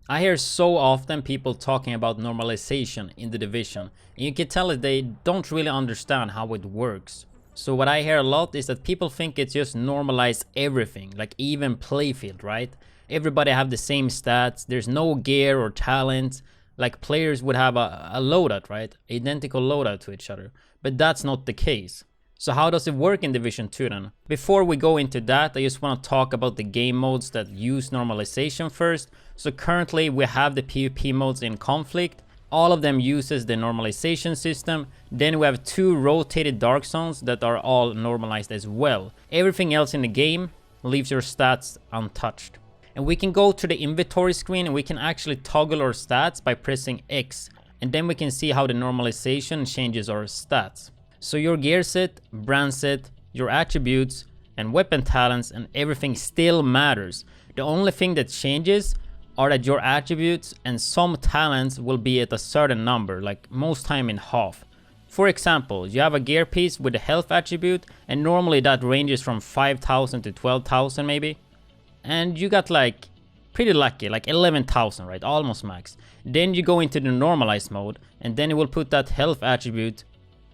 I hear so often people talking about normalization in the division, and you can tell that they don't really understand how it works. So what I hear a lot is that people think it's just normalize everything, like even playfield, right? Everybody have the same stats, there's no gear or talent, like players would have a loadout, right? Identical loadout to each other, but that's not the case. So how does it work in Division 2 then? Before we go into that, I just want to talk about the game modes that use normalization first. So currently we have the PvP modes in Conflict. All of them uses the normalization system. Then we have 2 rotated dark zones that are all normalized as well. Everything else in the game leaves your stats untouched. And we can go to the inventory screen and we can actually toggle our stats by pressing X. And then we can see how the normalization changes our stats. So your gear set, brand set, your attributes, and weapon talents and everything still matters. The only thing that changes are that your attributes and some talents will be at a certain number, like most time in half. For example, you have a gear piece with a health attribute, and normally that ranges from 5,000 to 12,000 maybe. And you got like pretty lucky, like 11,000, right? Almost max. Then you go into the normalized mode, and then it will put that health attribute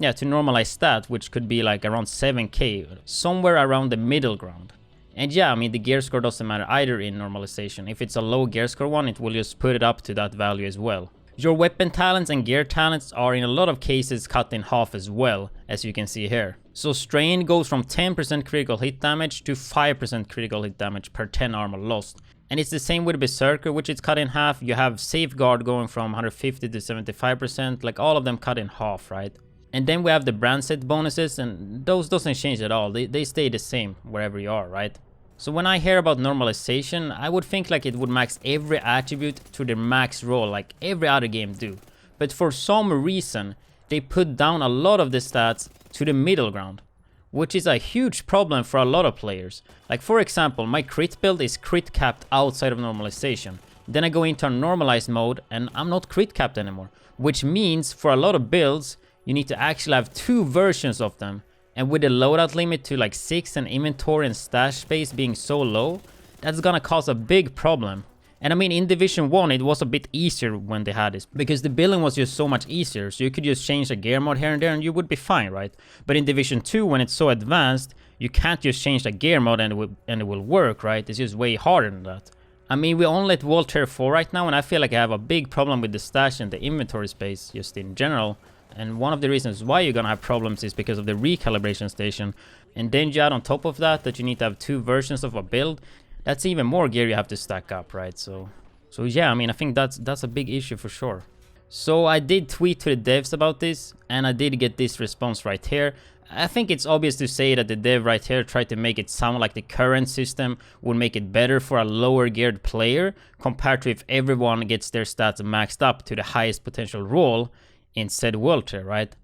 to normalize stat, which could be like around 7k, somewhere around the middle ground. And yeah, I mean the gear score doesn't matter either in normalization. If it's a low gear score one, it will just put it up to that value as well. Your weapon talents and gear talents are in a lot of cases cut in half as well, as you can see here. So strain goes from 10% critical hit damage to 5% critical hit damage per 10 armor lost. And it's the same with Berserker, which is cut in half. You have Safeguard going from 150 to 75%, like all of them cut in half, right? And then we have the brand set bonuses, and those doesn't change at all. They stay the same wherever you are, right? So when I hear about normalization, I would think like it would max every attribute to their max roll like every other game do. But for some reason, they put down a lot of the stats to the middle ground, which is a huge problem for a lot of players. Like for example, my crit build is crit capped outside of normalization. Then I go into a normalized mode and I'm not crit capped anymore, which means for a lot of builds, you need to actually have 2 versions of them. And with the loadout limit to like 6 and inventory and stash space being so low, that's gonna cause a big problem. And I mean in Division 1 it was a bit easier when they had this, because the building was just so much easier, so you could just change the gear mode here and there and you would be fine, right? But in Division 2 when it's so advanced, you can't just change the gear mode and it will work, right? It's just way harder than that. I mean we only at World Tier 4 right now, and I feel like I have a big problem with the stash and the inventory space just in general. And one of the reasons why you're gonna have problems is because of the recalibration station. And then you add on top of that you need to have 2 versions of a build. That's even more gear you have to stack up, right? So yeah, I mean I think that's a big issue for sure. So I did tweet to the devs about this, and I did get this response right here. I think it's obvious to say that the dev right here tried to make it sound like the current system would make it better for a lower geared player compared to if everyone gets their stats maxed up to the highest potential roll in said world tier, right?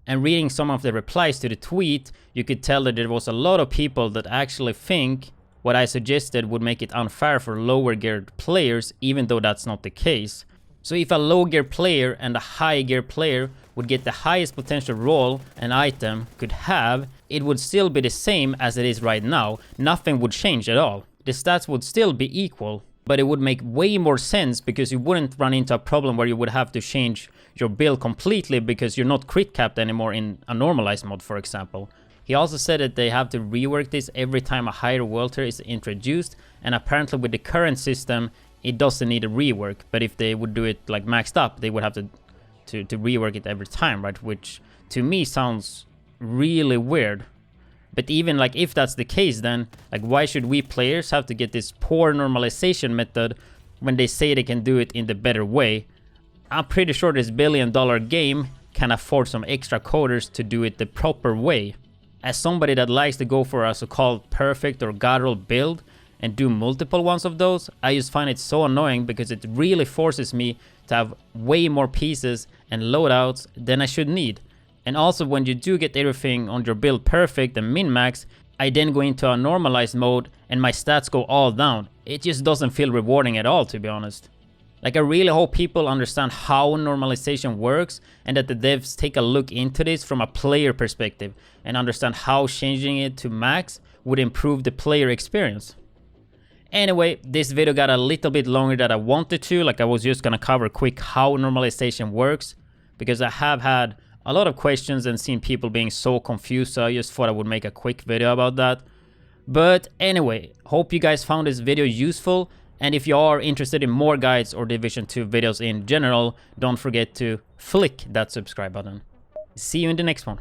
And reading some of the replies to the tweet, you could tell that there was a lot of people that actually think what I suggested would make it unfair for lower geared players, even though that's not the case. So if a low gear player and a high gear player would get the highest potential roll an item could have, it would still be the same as it is right now. Nothing would change at all. The stats would still be equal, but it would make way more sense because you wouldn't run into a problem where you would have to change your build completely because you're not crit capped anymore in a normalized mode, for example. He also said that they have to rework this every time a higher world tier is introduced, and apparently with the current system it doesn't need a rework, but if they would do it like maxed up, they would have to rework it every time, right? Which to me sounds really weird. But even like if that's the case, then like why should we players have to get this poor normalization method when they say they can do it in the better way? I'm pretty sure this billion-dollar game can afford some extra coders to do it the proper way. As somebody that likes to go for a so-called perfect or god roll build and do multiple ones of those, I just find it so annoying because it really forces me to have way more pieces and loadouts than I should need. And also when you do get everything on your build perfect and min-max, I then go into a normalized mode and my stats go all down. It just doesn't feel rewarding at all, to be honest. Like I really hope people understand how normalization works and that the devs take a look into this from a player perspective and understand how changing it to max would improve the player experience. Anyway, this video got a little bit longer than I wanted to. Like, I was just gonna cover quick how normalization works, because I have had a lot of questions and seen people being so confused, so I just thought I would make a quick video about that. But anyway, hope you guys found this video useful, and if you are interested in more guides or Division 2 videos in general, don't forget to flick that subscribe button. See you in the next one.